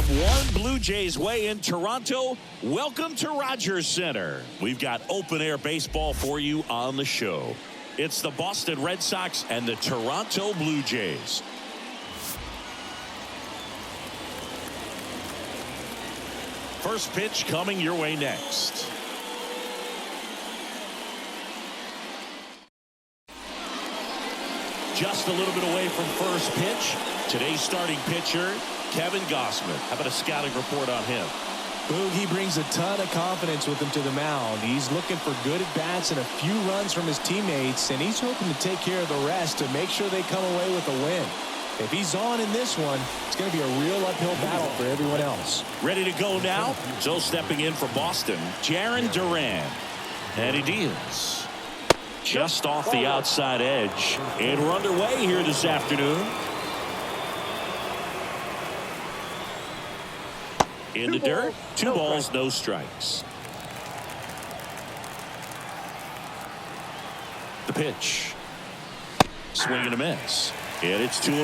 one Blue Jays way in Toronto. Welcome to Rogers Center. We've got open-air baseball for you on the show. It's the Boston Red Sox and the Toronto Blue Jays. First pitch coming your way next. Just a little bit away from first pitch. Today's starting pitcher, Kevin Gausman. How about a scouting report on him? He brings a ton of confidence with him to the mound. He's looking for good at-bats and a few runs from his teammates, and he's hoping to take care of the rest to make sure they come away with a win. If he's on in this one, it's going to be a real uphill battle for everyone else. Ready to go now? So stepping in for Boston, Jarren Duran. And he deals. Just off the outside edge. And we're underway here this afternoon. In the dirt, 2 balls, no strikes. The pitch. Swing and a miss. And it's 2-1.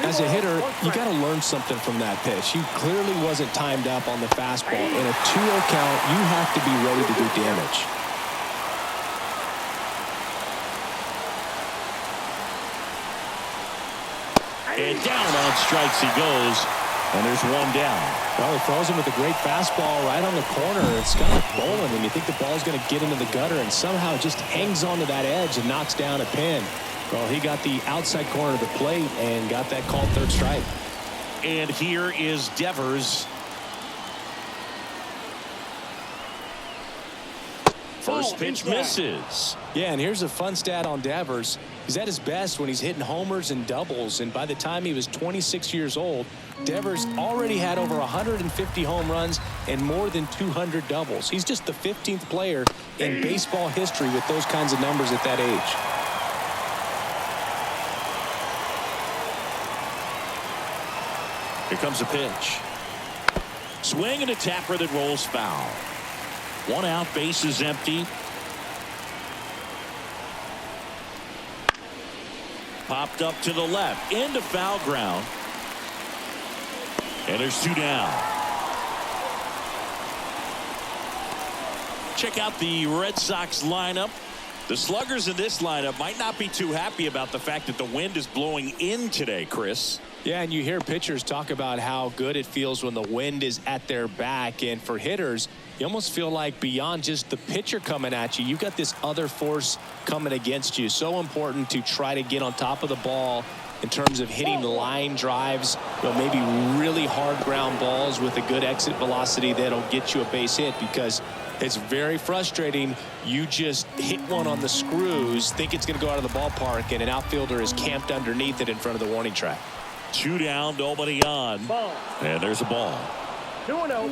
As a hitter, you got to learn something from that pitch. He clearly wasn't timed up on the fastball. In a 2-0 count, you have to be ready to do damage. And down on strikes he goes. And there's 1 down. Well, he throws him with a great fastball right on the corner. It's kind of like bowling, and you think the ball's going to get into the gutter, and somehow it just hangs onto that edge and knocks down a pin. Well, he got the outside corner of the plate and got that called third strike. And here is Devers. First pitch misses. Yeah, and here's a fun stat on Devers. He's at his best when he's hitting homers and doubles, and by the time he was 26 years old, Devers already had over 150 home runs and more than 200 doubles. He's just the 15th player in baseball history with those kinds of numbers at that age. Here comes a pitch. Swing and a tapper that rolls foul. 1 out, bases empty. Popped up to the left, into foul ground. And there's 2 down. Check out the Red Sox lineup. The sluggers in this lineup might not be too happy about the fact that the wind is blowing in today, Chris. Yeah, and you hear pitchers talk about how good it feels when the wind is at their back. And for hitters, you almost feel like beyond just the pitcher coming at you, you've got this other force coming against you. So important to try to get on top of the ball in terms of hitting line drives, maybe really hard ground balls with a good exit velocity that'll get you a base hit, because it's very frustrating. You just hit one on the screws, think it's going to go out of the ballpark, and an outfielder is camped underneath it in front of the warning track. 2 down, nobody on. And there's a ball. 2-0.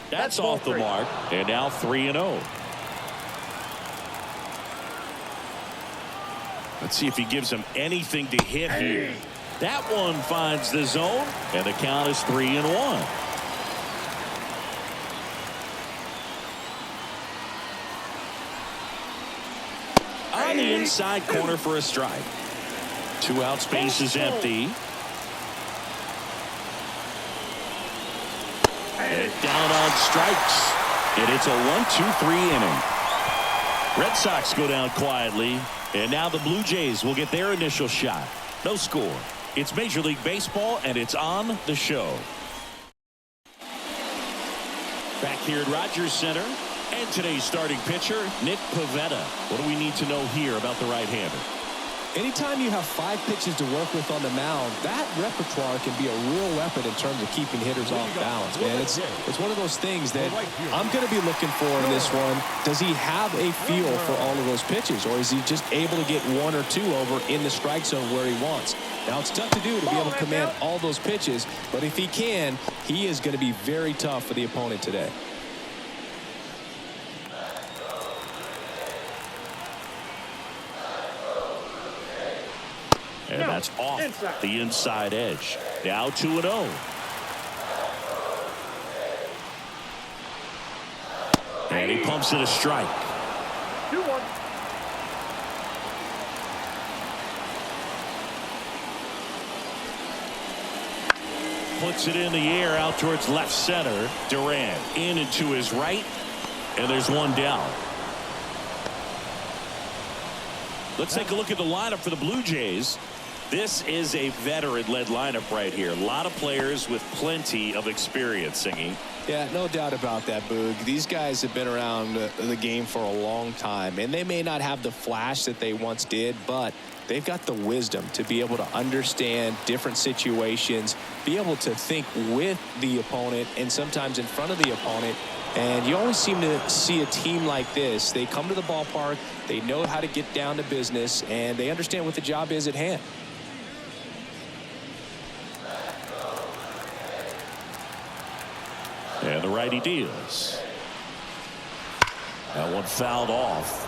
That's off the mark. And now 3-0. Let's see if he gives him anything to hit here. That one finds the zone, and the count is 3-1. On the inside corner for a strike. 2 out, space is empty. And down on strikes. And it's a 1-2-3 inning. Red Sox go down quietly. And now the Blue Jays will get their initial shot. No score. It's Major League Baseball, and it's on the show. Back here at Rogers Center. And today's starting pitcher, Nick Pivetta. What do we need to know here about the right-hander? Anytime you have 5 pitches to work with on the mound, that repertoire can be a real weapon in terms of keeping hitters off balance, man. It's one of those things that I'm going to be looking for in this one. Does he have a feel for all of those pitches, or is he just able to get 1 or 2 over in the strike zone where he wants? Now, it's tough to do to be able to command all those pitches, but if he can, he is going to be very tough for the opponent today. And that's off the inside edge. Now 2-0. And he pumps it a strike. 2-1. puts it in the air out towards left center. Durant in and to his right, and there's one down. Let's take a look at the lineup for the Blue Jays. This is a veteran-led lineup right here. A lot of players with plenty of experience, Singy. Yeah, no doubt about that, Boog. These guys have been around the game for a long time, and they may not have the flash that they once did, but they've got the wisdom to be able to understand different situations, be able to think with the opponent and sometimes in front of the opponent. And you always seem to see a team like this. They come to the ballpark, they know how to get down to business, and they understand what the job is at hand. And the righty deals. That one fouled off.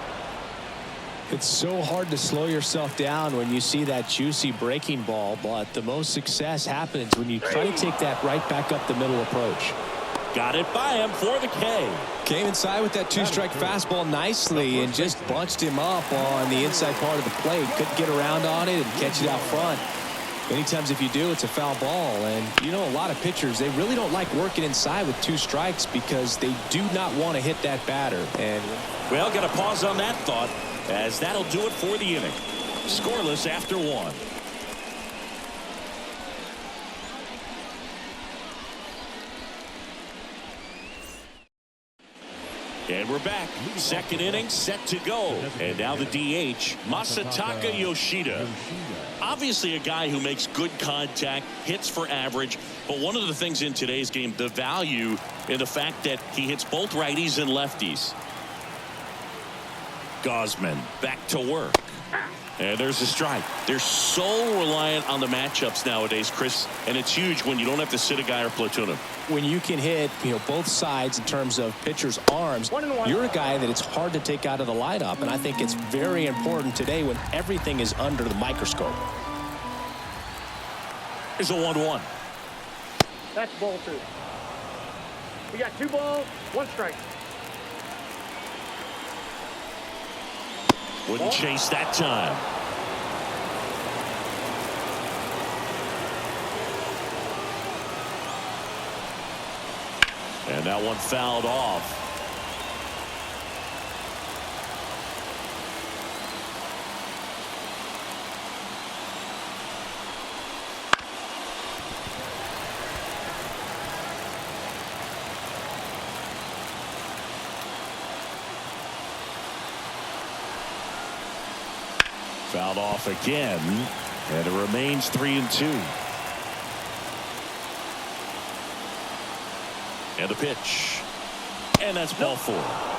It's so hard to slow yourself down when you see that juicy breaking ball, but the most success happens when you try to take that right back up the middle approach. Got it by him for the K. Came inside with that two-strike fastball nicely and just bunched him up on the inside part of the plate. Couldn't get around on it and catch it out front. Many times if you do, it's a foul ball. And you know, a lot of pitchers, they really don't like working inside with two strikes because they do not want to hit that batter. And well, got to pause on that thought, as that'll do it for the inning. Scoreless after one. And we're back. Second inning set to go. And now the DH, Masataka Yoshida. Obviously a guy who makes good contact, hits for average. But one of the things in today's game, the value in the fact that he hits both righties and lefties. Gosman back to work. And there's a strike. They're so reliant on the matchups nowadays, Chris, and it's huge when you don't have to sit a guy or platoon him. When you can hit, both sides in terms of pitchers' arms, you're a guy that it's hard to take out of the lineup, and I think it's very important today when everything is under the microscope. Here's a 1-1. That's ball two. We got 2 balls, 1 strike. Wouldn't chase that time. And that one fouled off. Fouled off again, and it remains 3-2. And the pitch. And that's ball 4.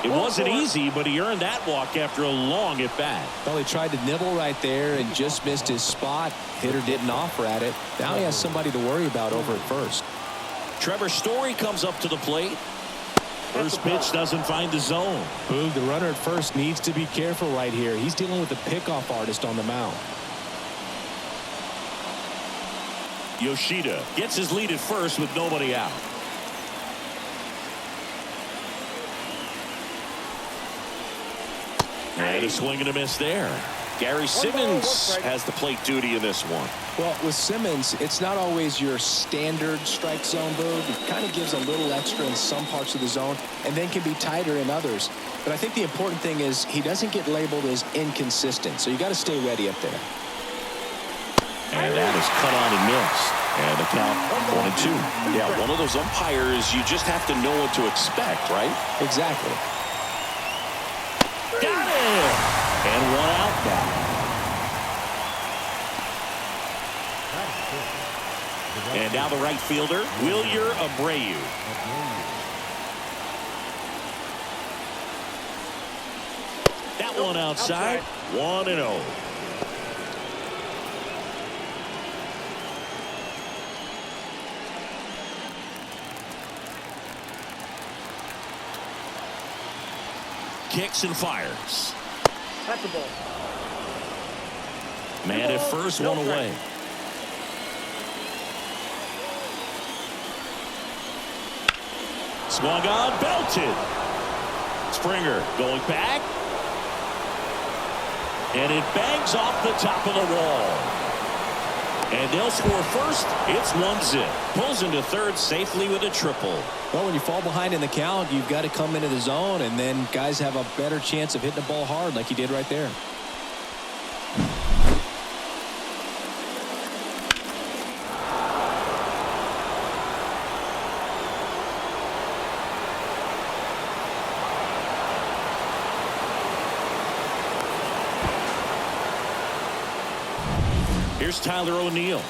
It wasn't easy, but he earned that walk after a long at bat. Well, he tried to nibble right there and just missed his spot. Hitter didn't offer at it. Now he has somebody to worry about over at first. Trevor Story comes up to the plate. First pitch doesn't find the zone. Boog, the runner at first needs to be careful right here. He's dealing with a pickoff artist on the mound. Yoshida gets his lead at first with nobody out. And a swing and a miss there. Gary Simmons has the plate duty in this one. Well, with Simmons, it's not always your standard strike zone, Boog. It kind of gives a little extra in some parts of the zone and then can be tighter in others. But I think the important thing is he doesn't get labeled as inconsistent, so you got to stay ready up there. And that is cut on and missed. And the count 1-2. Yeah, one of those umpires, you just have to know what to expect, right? Exactly. Got it! And one out now. And now the right fielder, Wilyer Abreu. That one outside. 1-0. Kicks and fires. That's a ball. Man at first, one away. Swung on, belted. Springer going back. And it bangs off the top of the wall. And they'll score first. It's 1-zip. Pulls into third safely with a triple. Well, when you fall behind in the count, you've got to come into the zone, and then guys have a better chance of hitting the ball hard like he did right there. Here's Tyler O'Neill.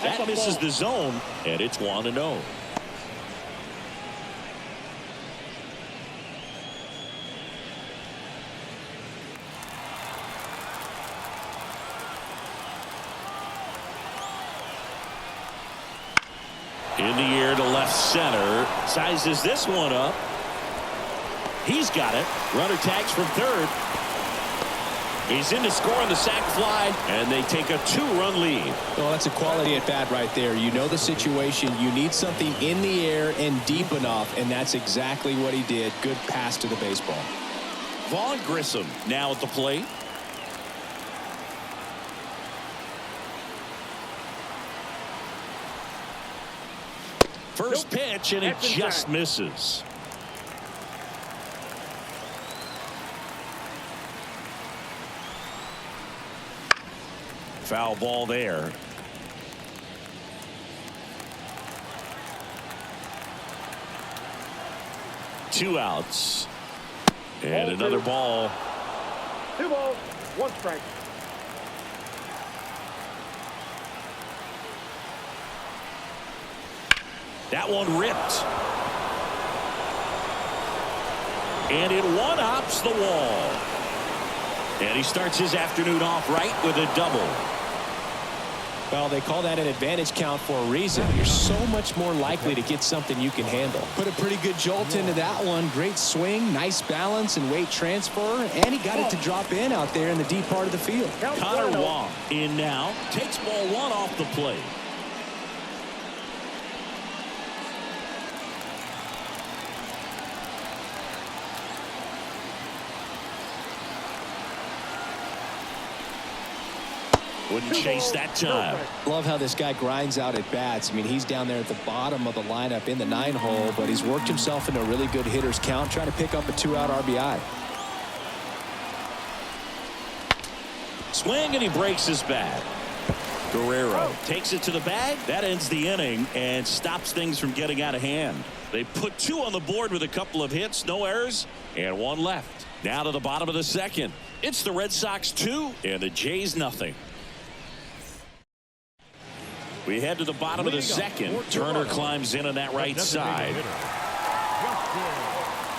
That misses the zone, and it's 1-0. In the air to left center. Sizes this one up. He's got it. Runner tags from third. He's in to score on the sac fly, and they take a 2-run lead. Well, that's a quality at bat right there. You know the situation. You need something in the air and deep enough, and that's exactly what he did. Good pass to the baseball. Vaughn Grissom now at the plate. First pitch, and it just misses. Foul ball there. Two outs. And another ball. 2 balls, 1 strike. That one ripped. And it one-hops the wall. And he starts his afternoon off right with a double. Well, they call that an advantage count for a reason. You're so much more likely to get something you can handle. Put a pretty good jolt into that one. Great swing, nice balance and weight transfer, and he got it to drop in out there in the deep part of the field. Connor Wong in now. Takes ball 1 off the plate. Wouldn't chase that time. Love how this guy grinds out at bats. I mean, he's down there at the bottom of the lineup in the 9-hole, but he's worked himself into a really good hitter's count, trying to pick up a 2-out RBI. Swing, and he breaks his bat. Guerrero takes it to the bag. That ends the inning and stops things from getting out of hand. They put 2 on the board with a couple of hits, no errors, and 1 left. Now to the bottom of the second. It's the Red Sox 2 and the Jays nothing. We head to the bottom of the second. Turner climbs in on that right side.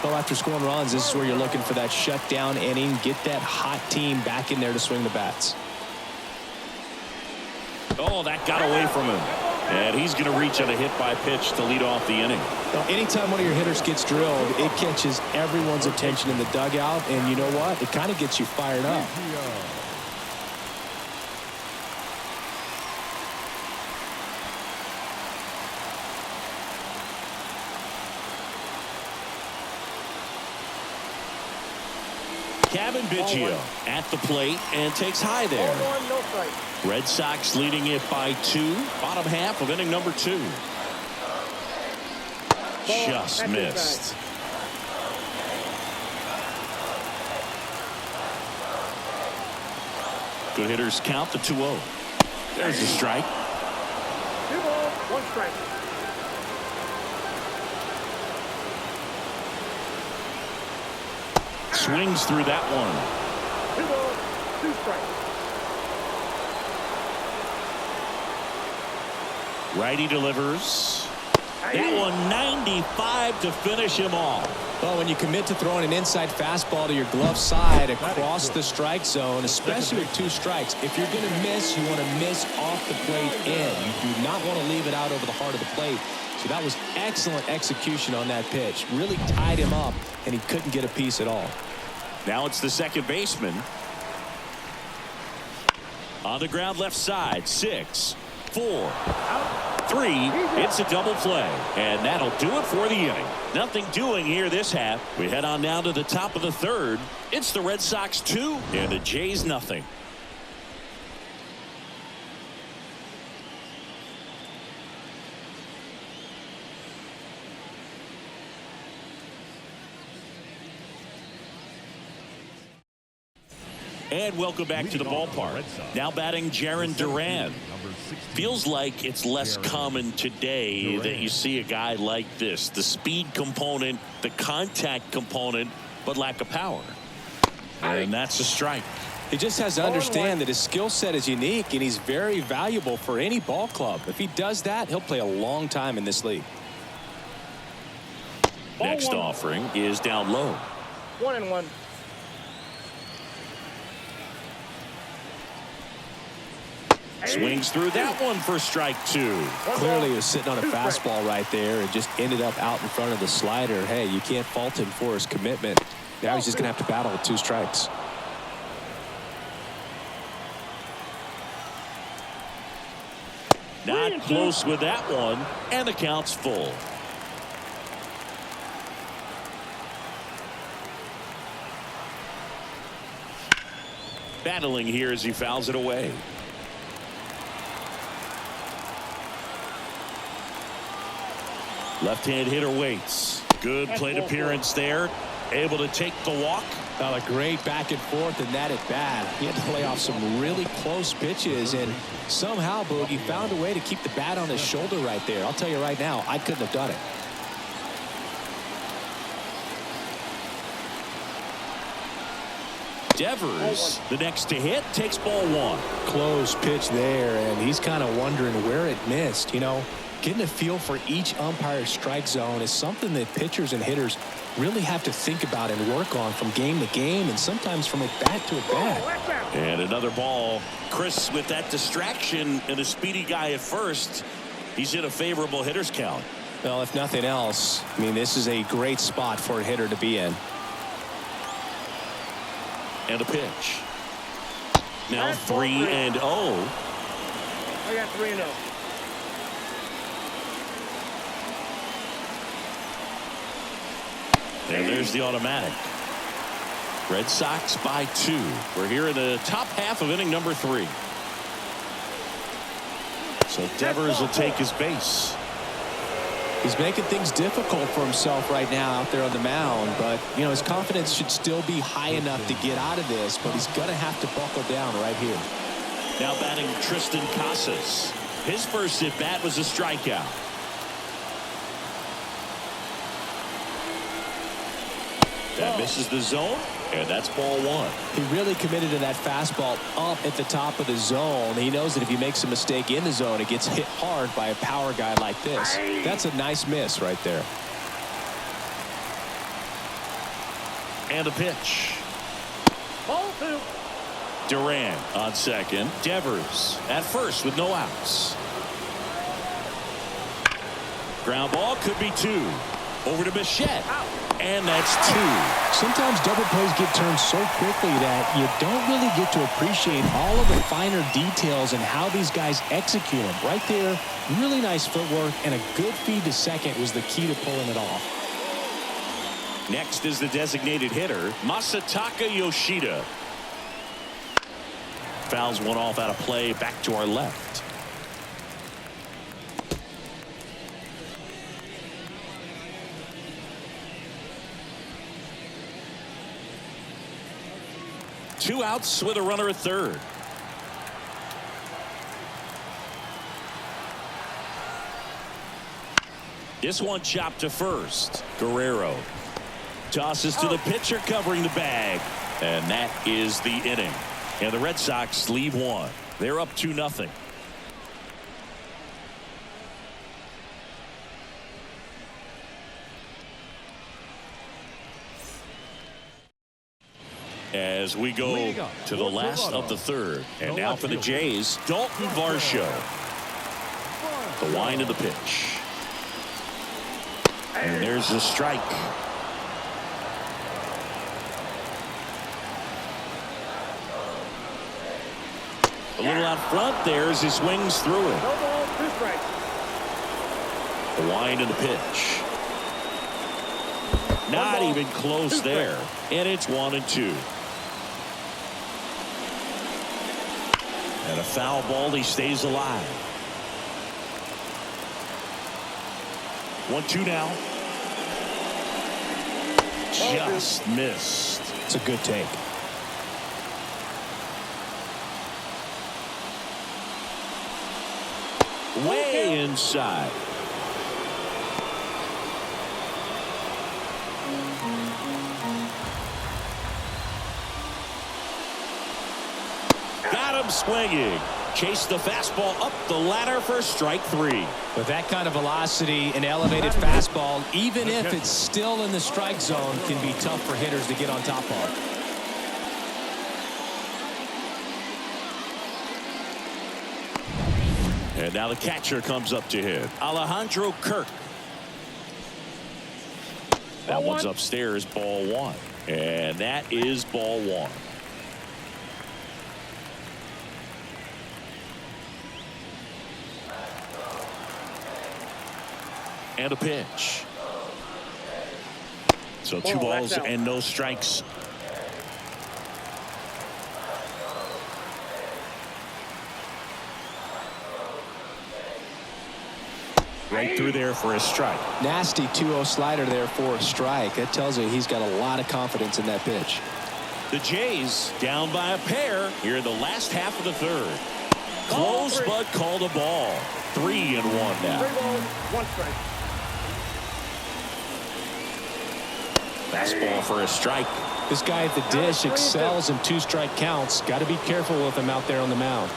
Well, after scoring runs, this is where you're looking for that shutdown inning. Get that hot team back in there to swing the bats. Oh, that got away from him. And he's going to reach on a hit by pitch to lead off the inning. Well, anytime one of your hitters gets drilled, it catches everyone's attention in the dugout. And you know what? It kind of gets you fired up. Kevin Biggio at the plate and takes high there. Red Sox leading it by 2. Bottom half of inning number 2. Just missed. Good hitters count the 2-0. There's a strike. 2 balls, 1 strike. Swings through that one. 2 balls, 2 strikes. Righty delivers. That one 95 to finish him off. Well, when you commit to throwing an inside fastball to your glove side across the strike zone, especially with 2 strikes, if you're going to miss, you want to miss off the plate in. You do not want to leave it out over the heart of the plate. So that was excellent execution on that pitch. Really tied him up, and he couldn't get a piece at all. Now it's the second baseman. On the ground left side, 6, 4. 3. It's a double play, and that'll do it for the inning. Nothing doing here this half. We head on now to the top of the third. It's the Red Sox 2 and the Jays nothing. And welcome back to the ballpark. Now batting Jarren Duran. Feels like it's less common today that you see a guy like this. The speed component, the contact component, but lack of power. And that's a strike. He just has to understand that his skill set is unique, and he's very valuable for any ball club. If he does that, he'll play a long time in this league. Next offering is down low. 1-1. Swings through that one for strike 2. Clearly he was sitting on a fastball right there and just ended up out in front of the slider. Hey, you can't fault him for his commitment. Now he's just going to have to battle with 2 strikes. Not close with that one, and the count's full. Battling here as he fouls it away. Left-hand hitter waits. Good plate appearance there. Able to take the walk. A great back and forth in that at bat. He had to play off some really close pitches, and somehow Boogie found a way to keep the bat on his shoulder right there. I'll tell you right now, I couldn't have done it. Devers, the next to hit, takes ball 1. Close pitch there, and he's kind of wondering where it missed. You know, getting a feel for each umpire's strike zone is something that pitchers and hitters really have to think about and work on from game to game, and sometimes from at bat to at bat. And another ball. Chris, with that distraction and a speedy guy at first, he's in a favorable hitter's count. Well, if nothing else, I mean, this is a great spot for a hitter to be in. And a pitch. Now 3-0. I got 3-0. And there's the automatic. Red Sox by 2. We're here in the top half of inning number 3. So Devers will take his base. He's making things difficult for himself right now out there on the mound, but you know, his confidence should still be high enough to get out of this, but he's going to have to buckle down right here. Now batting Tristan Casas. His first at bat was a strikeout. That misses the zone, and that's ball 1. He really committed to that fastball up at the top of the zone. He knows that if he makes a mistake in the zone, it gets hit hard by a power guy like this. That's a nice miss right there. And a pitch. Ball 2. Duran on second. Devers at first with no outs. Ground ball could be 2. Over to Bichette. And that's 2. Sometimes double plays get turned so quickly that you don't really get to appreciate all of the finer details and how these guys execute them. Right there, really nice footwork, and a good feed to second was the key to pulling it off. Next is the designated hitter, Masataka Yoshida. Fouls one off out of play back to our left. Two outs with a runner at third. This one chopped to first. Guerrero tosses to the pitcher covering the bag. And that is the inning. And the Red Sox leave 1. They're up 2-0. As we go to the last of the third. And now for the Jays, Dalton Varsho. The wind of the pitch. And there's the strike. A little out front there as he swings through it. No ball, 2 strikes. The wind and the pitch. Not even close there. And it's 1-2. And a foul ball. He stays alive. 1-2 now. Just missed. It's a good take. Way inside. Got him swinging. Chase the fastball up the ladder for strike 3. With that kind of velocity, an elevated fastball, even if it's still in the strike zone, can be tough for hitters to get on top of. And now the catcher comes up to hit. Alejandro Kirk. That one's upstairs, ball 1. And that is ball 1. And a pitch. So 2 balls and no strikes. Right through there for a strike. Nasty 2-0 slider there for a strike. That tells you he's got a lot of confidence in that pitch. The Jays down by a pair here in the last half of the 3rd. Close but called a ball. 3-1 now. 3 balls, 1 strike. Fastball for a strike. This guy at the dish excels in 2-strike counts. Got to be careful with him out there on the mound.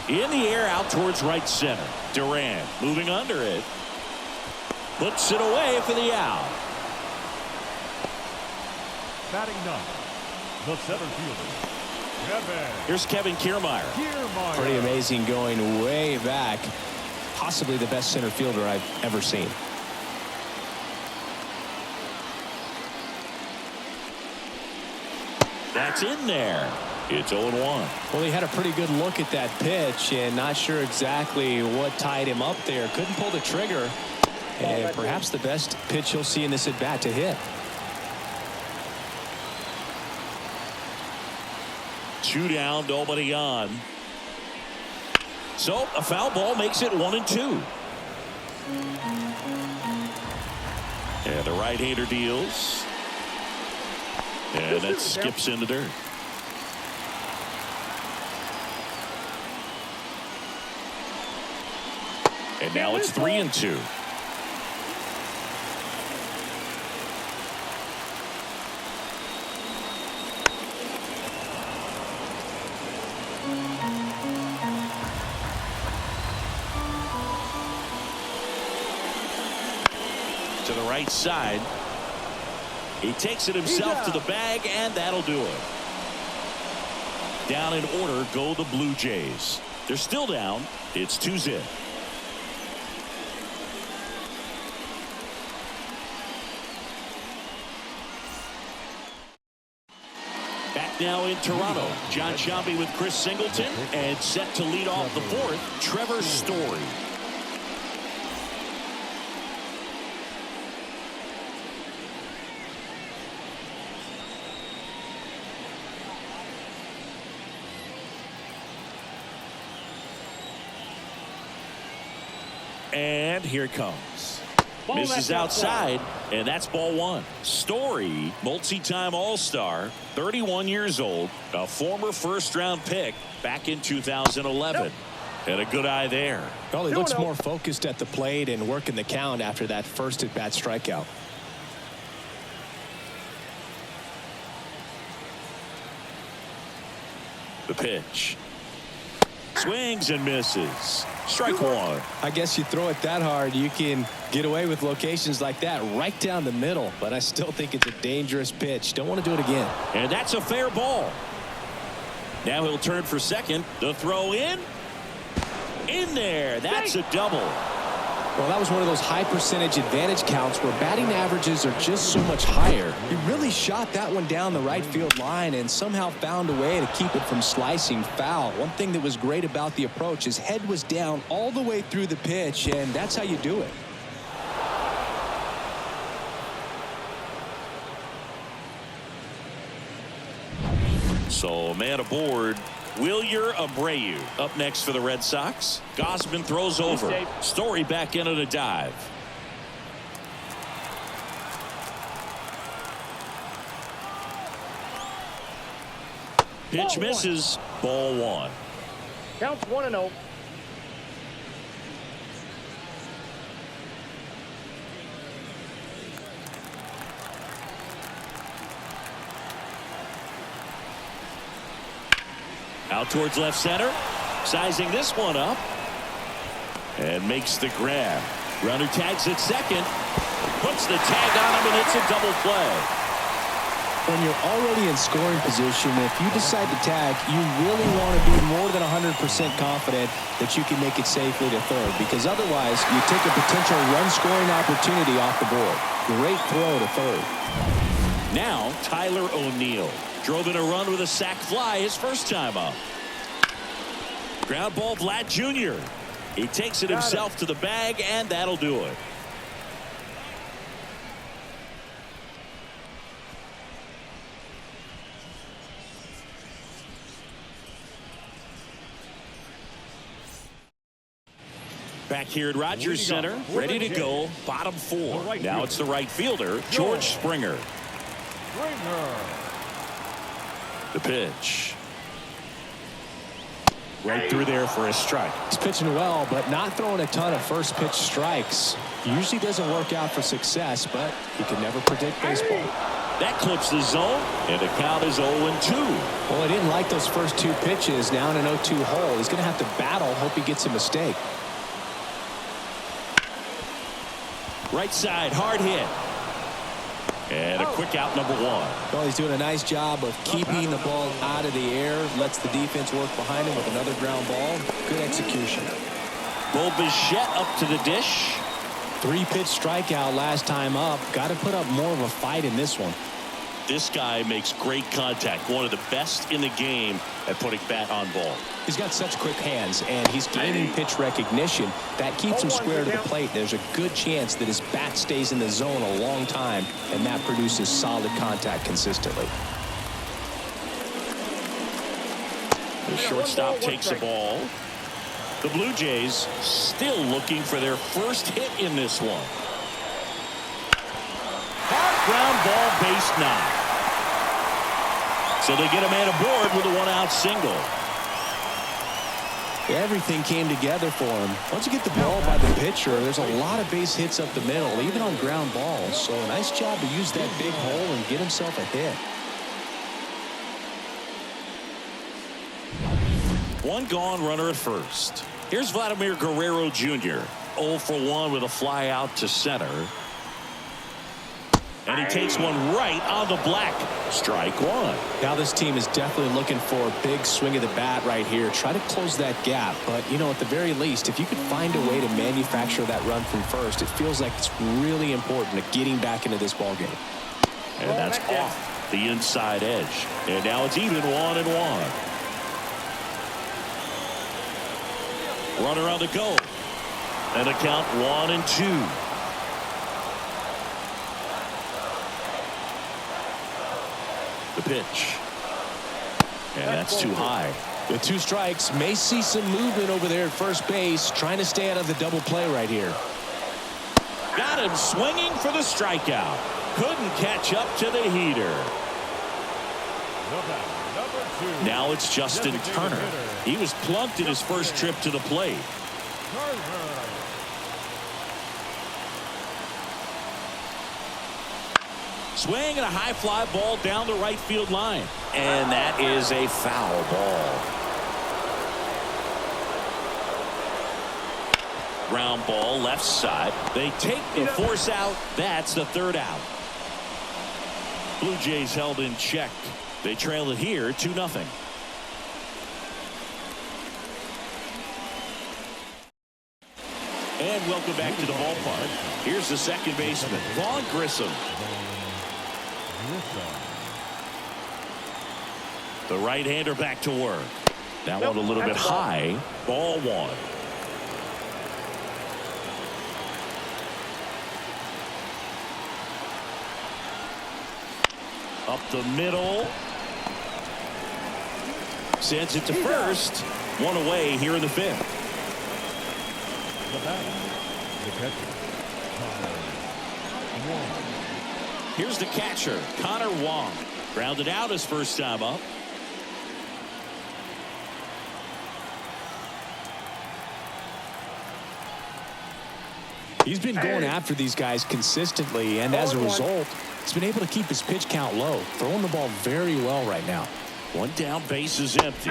In the air out towards right center. Duran moving under it. Puts it away for the out. Batting 9th, the center fielder, Kevin. Here's Kevin Kiermaier. Pretty amazing, going way back. Possibly the best center fielder I've ever seen. That's in there. It's 0-1. Well, he had a pretty good look at that pitch and not sure exactly what tied him up there. Couldn't pull the trigger. And perhaps the best pitch you'll see in this at bat to hit. 2 down, nobody on. So a foul ball makes it 1-2. And the right-hander deals. And that skips in the dirt. And now it's 3-2. To the right side. He takes it himself to the bag, and that'll do it. Down in order go the Blue Jays. They're still down. It's 2-0. Back now in Toronto. John Sciambi with Chris Singleton, and set to lead off the 4th, Trevor Story. And here it comes. Misses outside, and that's ball 1. Story, multi-time All-Star, 31 years old, a former first-round pick back in 2011. And a good eye there. Well, he looks more focused at the plate and working the count after that first at-bat strikeout. The pitch. Swings and misses. Strike 1. I guess you throw it that hard, you can get away with locations like that right down the middle. But I still think it's a dangerous pitch. Don't want to do it again. And that's a fair ball. Now he'll turn for second. The throw in. In there. That's a double. Well, that was one of those high percentage advantage counts where batting averages are just so much higher. He really shot that one down the right field line and somehow found a way to keep it from slicing foul. One thing that was great about the approach, his head was down all the way through the pitch, and that's how you do it. So man aboard. Wilyer Abreu up next for the Red Sox. Gausman throws over. Story back in on a dive. Pitch misses. Ball one. Counts 1-0. Out towards left center. Sizing this one up. And makes the grab. Runner tags at second. Puts the tag on him, and it's a double play. When you're already in scoring position, if you decide to tag, you really want to be more than 100% confident that you can make it safely to third, because otherwise you take a potential run-scoring opportunity off the board. Great throw to third. Now Tyler O'Neill drove in a run with a sac fly his first time up. Ground ball, Vlad Jr. He takes it himself to the bag, and that'll do it. Back here at Rogers Center, ready to go, bottom four. Now it's the right fielder, George Springer. The pitch. Right through there for a strike. He's pitching well, but not throwing a ton of first pitch strikes. Usually doesn't work out for success, but you can never predict baseball. That clips the zone, and the count is 0-2. Well, he didn't like those first two pitches. Now in an 0-2 hole, he's going to have to battle, hope he gets a mistake. Right side, hard hit. And a quick out, number one. Well, he's doing a nice job of keeping the ball out of the air. Lets the defense work behind him with another ground ball. Good execution. Bo Bichette up to the dish. 3-pitch strikeout last time up. Got to put up more of a fight in this one. This guy makes great contact. One of the best in the game at putting bat on ball. He's got such quick hands, and he's gaining pitch recognition. That keeps him square to the plate. There's a good chance that his bat stays in the zone a long time, and that produces solid contact consistently. The shortstop takes the ball. The Blue Jays still looking for their first hit in this one. Hard ground ball, base knock. So they get a man aboard with a one-out single. Everything came together for him. Once you get the ball by the pitcher, there's a lot of base hits up the middle, even on ground balls. So a nice job to use that big hole and get himself a hit. One gone, runner at first. Here's Vladimir Guerrero Jr. 0 for 1 with a fly out to center. And he takes one right on the black. Strike one. Now this team is definitely looking for a big swing of the bat right here. Try to close that gap. But, you know, at the very least, if you could find a way to manufacture that run from first, it feels like it's really important to getting back into this ball game. And that's off the inside edge. And now it's even 1-1. Runner on the go. And a count 1-2. The pitch. And that's too high. With 2 strikes, may see some movement over there at first base, trying to stay out of the double play right here. Got him swinging for the strikeout. Couldn't catch up to the heater. Now it's Justin Turner. He was plunked in his first trip to the plate. Swing and a high fly ball down the right field line. And that is a foul ball. Ground ball left side. They take the force out. That's the 3rd out. Blue Jays held in check. They trail it here 2-0. And welcome back to the ballpark. Here's the second baseman, Vaughn Grissom. The right-hander back to work. That one a little bit high. Ball one. Up the middle. Sends it to first. One away here in the fifth. Here's the catcher, Connor Wong. Grounded out his first time up. He's been going after these guys consistently, and as a result, he's been able to keep his pitch count low, throwing the ball very well right now. One down, base is empty.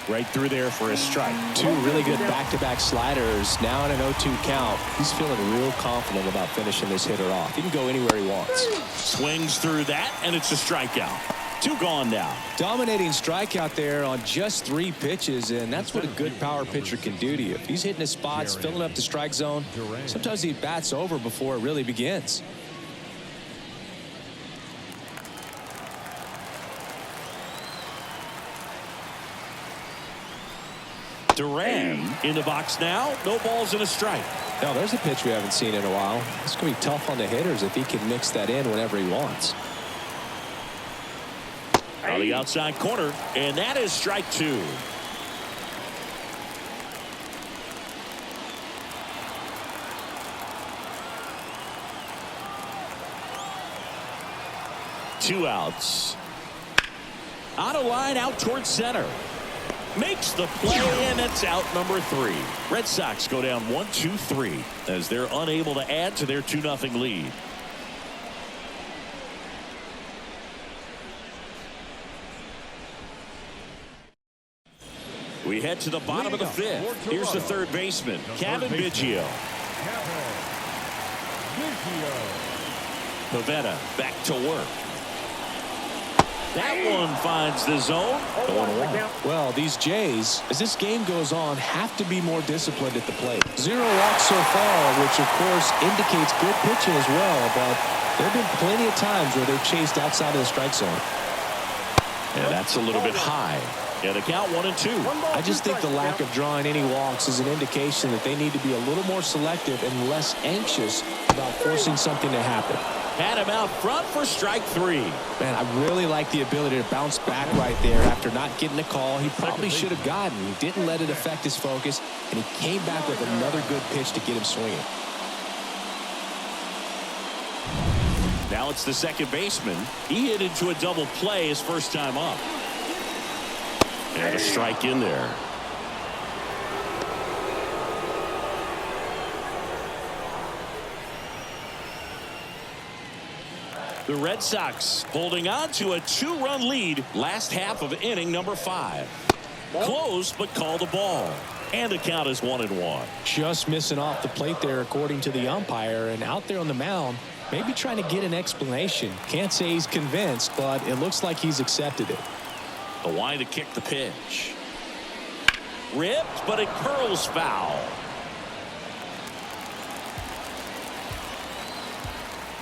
Right through there for a strike. Two really good back-to-back sliders. Now in an 0-2 count. He's feeling real confident about finishing this hitter off. He can go anywhere he wants. Swings through that, and it's a strikeout. Two gone now. Dominating strikeout there on just 3 pitches, and that's what a good power pitcher can do to you. If he's hitting his spots, filling up the strike zone, sometimes he bats over before it really begins. Duran in the box now. No balls and a strike. Now there's a pitch we haven't seen in a while. It's going to be tough on the hitters if he can mix that in whenever he wants. On the outside corner, and that is strike 2. Two outs. On a line out towards center. Makes the play, and it's out number 3. Red Sox go down 1-2-3 as they're unable to add to their 2-0 lead. We head to the bottom of the fifth. Here's the third baseman, Kevin Biggio. Pavetta back to work. That one finds the zone. Well, these Jays, as this game goes on, have to be more disciplined at the plate. 0 walks so far, which of course indicates good pitching as well, but there have been plenty of times where they've chased outside of the strike zone. And that's a little bit high. And the count 1-2. I just think the lack of drawing any walks is an indication that they need to be a little more selective and less anxious about forcing something to happen. Had him out front for strike 3. Man, I really like the ability to bounce back right there after not getting a call he probably should have gotten. He didn't let it affect his focus, and he came back with another good pitch to get him swinging. Now it's the second baseman. He hit into a double play his first time up. And a strike in there. The Red Sox holding on to a 2-run lead last half of inning number 5. Close, but called a ball. And the count is 1-1. Just missing off the plate there according to the umpire, and out there on the mound maybe trying to get an explanation. Can't say he's convinced, but it looks like he's accepted it. The line to kick the pitch. Ripped, but it curls foul.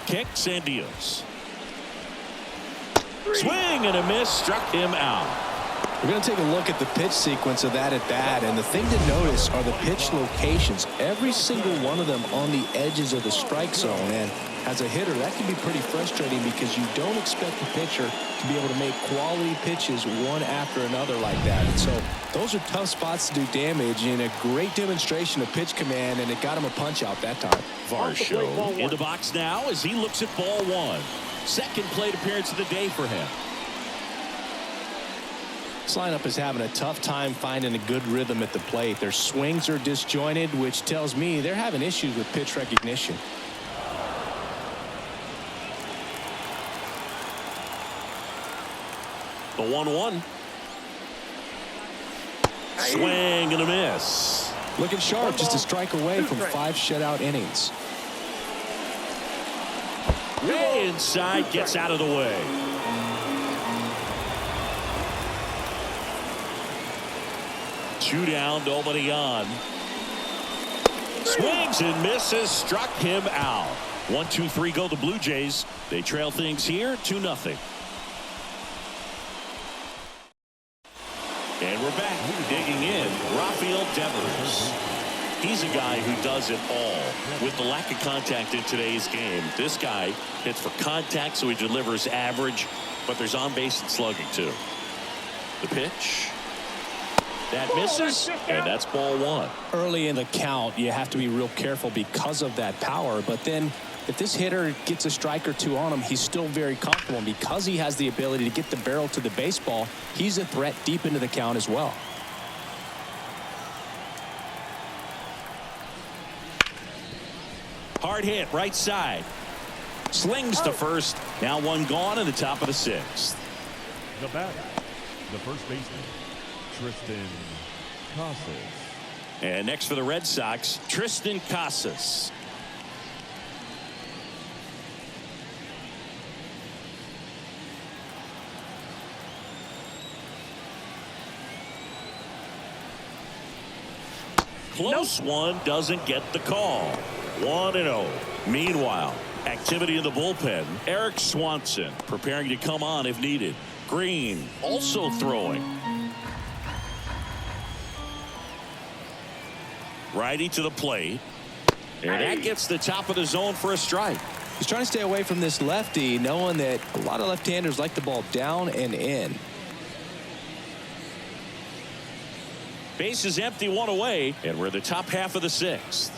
Kicks and deals. Swing and a miss, struck him out. We're going to take a look at the pitch sequence of that at bat, and the thing to notice are the pitch locations. Every single one of them on the edges of the strike zone, and as a hitter, that can be pretty frustrating because you don't expect the pitcher to be able to make quality pitches one after another like that. And so those are tough spots to do damage, and a great demonstration of pitch command, and it got him a punch out that time. Varsho in the box now as he looks at ball 1. Second plate appearance of the day for him. This lineup is having a tough time finding a good rhythm at the plate. Their swings are disjointed, which tells me they're having issues with pitch recognition. The 1-1. Swing and a miss. Looking sharp, just a strike away from 5 shutout innings. Way inside, gets out of the way. Two down, nobody on. Swings and misses, struck him out. 1-2-3 go the Blue Jays. They trail things here 2-0. And we're back. Digging in, Rafael Devers. He's a guy who does it all. With the lack of contact in today's game, this guy hits for contact, so he delivers average, but there's on base and slugging too. The pitch. That misses, and that's ball one. Early in the count, you have to be real careful because of that power. But then if this hitter gets a strike or two on him, he's still very comfortable. And because he has the ability to get the barrel to the baseball, he's a threat deep into the count as well. Hard hit, right side. Slings to first. Now one gone in the top of the sixth. The batter, the first baseman, Tristan Casas. And next for the Red Sox, Tristan Casas. Close one, doesn't get the call. 1-0. Meanwhile, activity in the bullpen. Eric Swanson preparing to come on if needed. Green also throwing. Righty to the plate. And that gets the top of the zone for a strike. He's trying to stay away from this lefty, knowing that a lot of left-handers like the ball down and in. Base is empty, one away, and we're the top half of the sixth.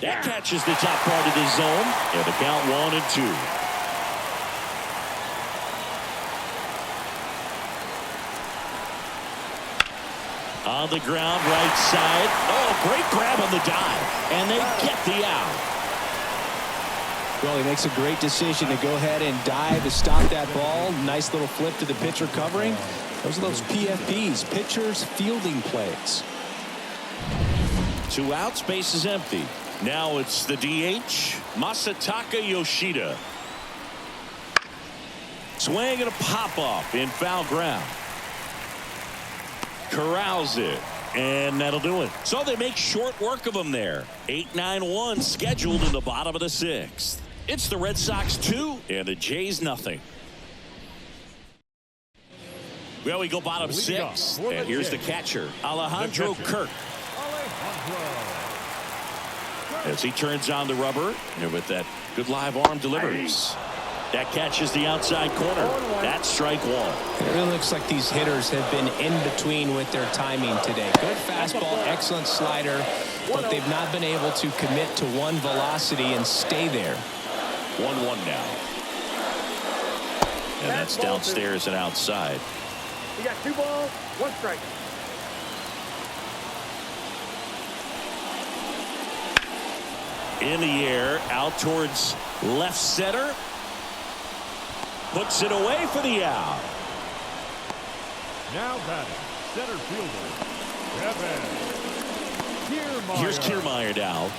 That catches the top part of the zone, and the count 1-2. On the ground, right side. Oh, great grab on the dive, and they get the out. Well, he makes a great decision to go ahead and dive to stop that ball. Nice little flip to the pitcher covering. Those are those PFPs, pitchers fielding plays. 2 outs, base is empty. Now it's the DH, Masataka Yoshida. Swing and a pop-up in foul ground. Corrals it, and that'll do it. So they make short work of him there. 8-9-1 scheduled in the bottom of the sixth. It's the Red Sox 2 and the Jays nothing. Well, we go bottom six, and here's the catcher, Alejandro Kirk. As he turns on the rubber, and with that good live arm delivers. That catches the outside corner. That's strike one. It really looks like these hitters have been in between with their timing today. Good fastball, excellent slider, but they've not been able to commit to one velocity and stay there. 1-1 now. And that's downstairs and outside. You got 2 balls, 1 strike. In the air, out towards left center. Puts it away for the out. Now batting, center fielder, Kevin. Here's Kiermaier now.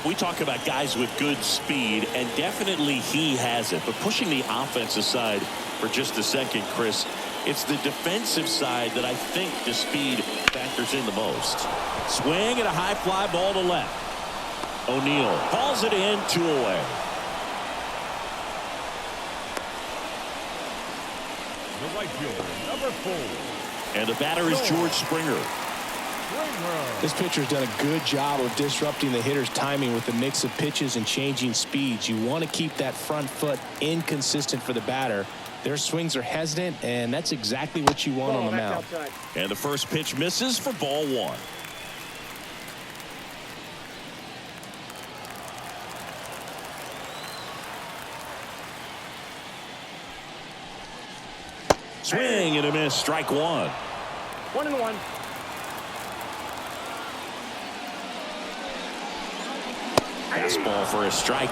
We talk about guys with good speed, and definitely he has it. But pushing the offense aside for just a second, Chris, it's the defensive side that I think the speed factors in the most. Swing and a high fly ball to left. O'Neill calls it in, 2 away. The right fielder, number 4. And the batter is George Springer. This pitcher's done a good job of disrupting the hitter's timing with the mix of pitches and changing speeds. You want to keep that front foot inconsistent for the batter. Their swings are hesitant, and that's exactly what you want on the mound. And the first pitch misses for ball one. Swing and a miss, strike one. 1-1. Fastball for a strike.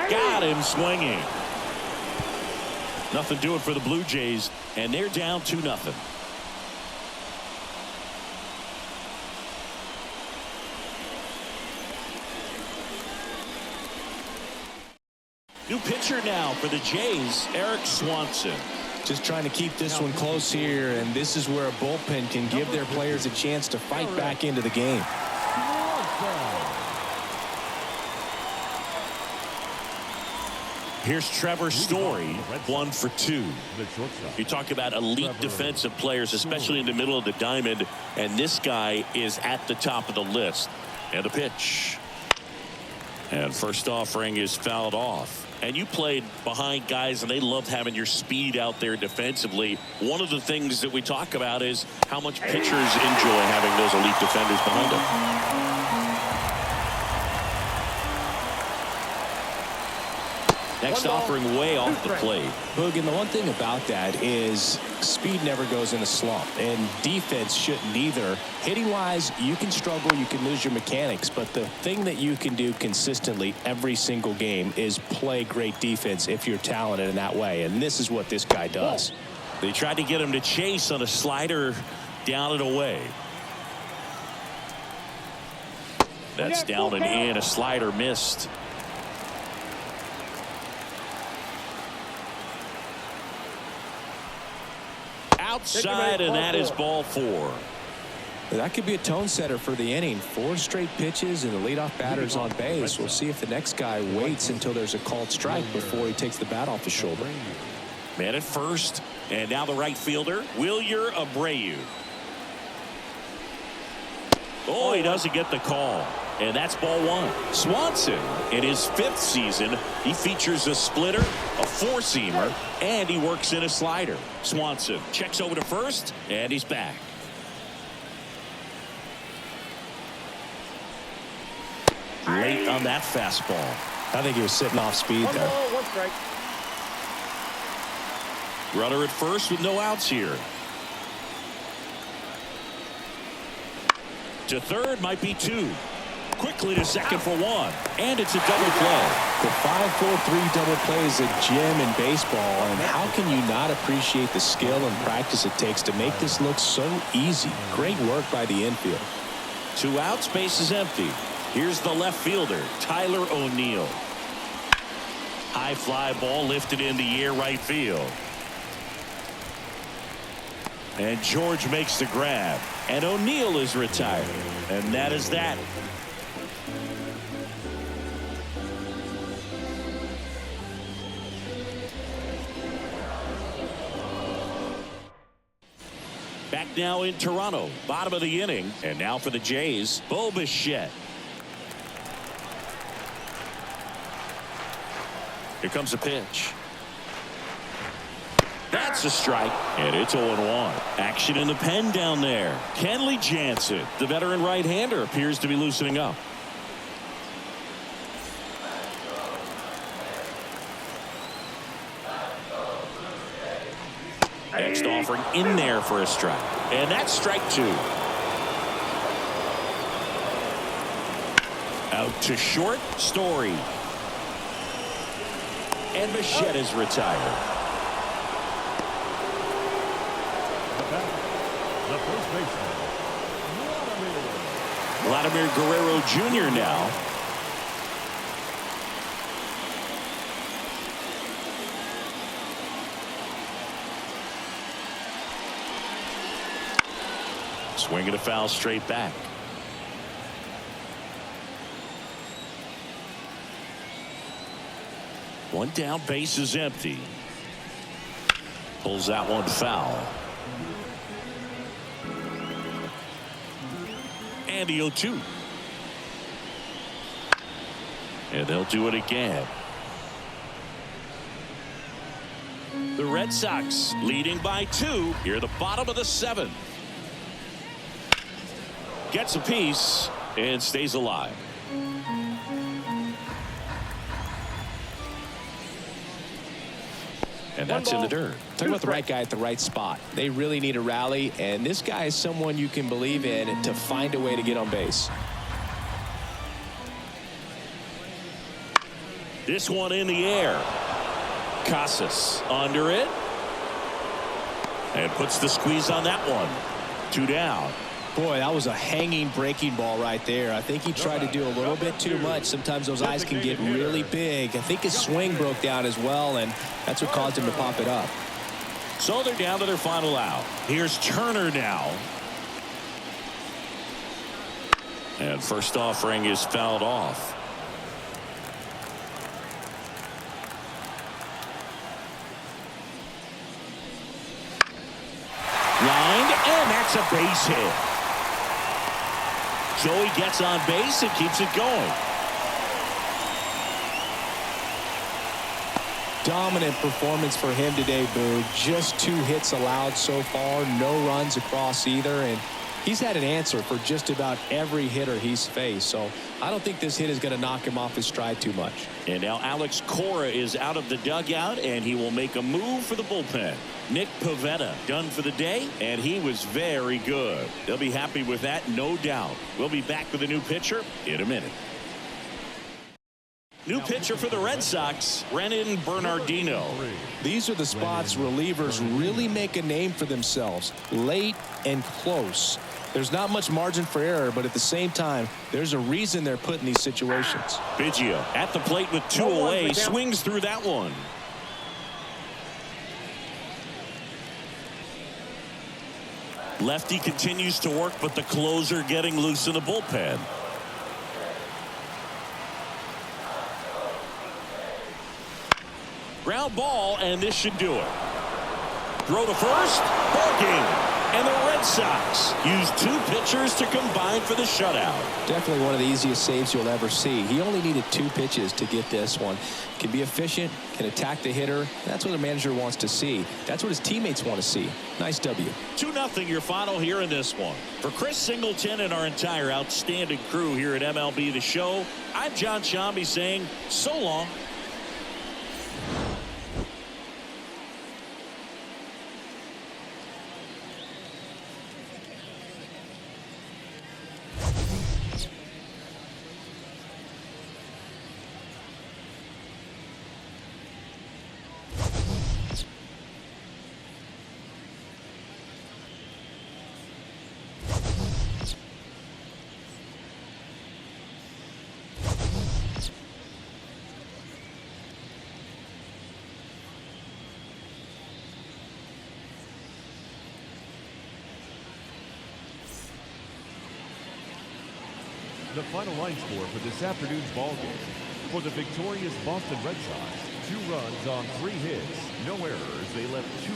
Got him swinging. Nothing doing for the Blue Jays, and they're down 2-0. New pitcher now for the Jays, Eric Swanson. Just trying to keep this one close here, and this is where a bullpen can give their players a chance to fight back into the game. Here's Trevor Story, 1 for 2. You talk about elite defensive players, especially in the middle of the diamond, and this guy is at the top of the list. And a pitch. And first offering is fouled off. And you played behind guys, and they loved having your speed out there defensively. One of the things that we talk about is how much pitchers enjoy having those elite defenders behind them. Next offering way off the plate. Boog, and the one thing about that is speed never goes in a slump, and defense shouldn't either. Hitting wise, you can struggle, you can lose your mechanics, but the thing that you can do consistently every single game is play great defense if you're talented in that way, and this is what this guy does. They tried to get him to chase on a slider down and away. That's down and in. A slider missed. Outside, and that is ball 4. That could be a tone setter for the inning. 4 straight pitches and the leadoff batter's on base. We'll see if the next guy waits until there's a called strike before he takes the bat off his shoulder. Man at first, and now the right fielder, Wilyer Abreu. Oh, he doesn't get the call. And that's ball 1. Swanson, in his 5th season, he features a splitter, a 4-seamer, and he works in a slider. Swanson checks over to first, and he's back. Late on that fastball. I think he was sitting off speed there. 1 strike. Runner at first with no outs here. To third might be 2. Quickly to second for 1. And it's a double play. The 5-4-3 double play is a gem in baseball, and how can you not appreciate the skill and practice it takes to make this look so easy? Great work by the infield. 2 outs, base is empty. Here's the left fielder, Tyler O'Neill. High fly ball lifted in the air right field. And George makes the grab. And O'Neill is retired. And that is that. Back now in Toronto, bottom of the inning. And now for the Jays, Bo Bichette. Here comes a pitch. That's a strike, and it's 0-1. Action in the pen down there. Kenley Jansen, the veteran right-hander, appears to be loosening up. Next offering in there for a strike. And that's strike 2. Out to short, Story. And Bichette is retired. The first baseman, Vladimir Guerrero Jr. now. Swinging a foul straight back. One down, base is empty. Pulls that one foul. And the 0-2. And they'll do it again. The Red Sox leading by 2 here at the bottom of the 7th. Gets a piece and stays alive. And that's in the dirt. Talk about the right guy at the right spot. They really need a rally, and this guy is someone you can believe in to find a way to get on base. This one in the air. Casas under it. And puts the squeeze on that one. 2 down. Boy, that was a hanging breaking ball right there. I think he tried to do a little bit too much. Sometimes those eyes can get really big. I think his swing broke down as well, and that's what caused him to pop it up. So they're down to their final out. Here's Turner now. And first offering is fouled off. Lined, and that's a base hit. Joey gets on base and keeps it going. Dominant performance for him today, Boo. Just 2 hits allowed so far, no runs across either, and he's had an answer for just about every hitter he's faced. So I don't think this hit is going to knock him off his stride too much. And now Alex Cora is out of the dugout, and he will make a move for the bullpen. Nick Pivetta done for the day, and he was very good. They'll be happy with that, no doubt. We'll be back with a new pitcher in a minute. New pitcher for the Red Sox, Brennan Bernardino. These are the spots relievers really make a name for themselves, late and close. There's not much margin for error, but at the same time, there's a reason they're put in these situations. Biggio at the plate with 2 away, swings through that one. Lefty continues to work, but the closer getting loose in the bullpen. Ground ball, and this should do it. Throw to first, ball game. And the Red Sox use 2 pitchers to combine for the shutout. Definitely one of the easiest saves you'll ever see. He only needed 2 pitches to get this one. Can be efficient, can attack the hitter. That's what a manager wants to see. That's what his teammates want to see. Nice W. 2-0 your final here in this one. For Chris Singleton and our entire outstanding crew here at MLB The Show, I'm John Shambi saying so long. The final line score for this afternoon's ball game. For the victorious Boston Red Sox, 2 runs on 3 hits, no errors. They left 2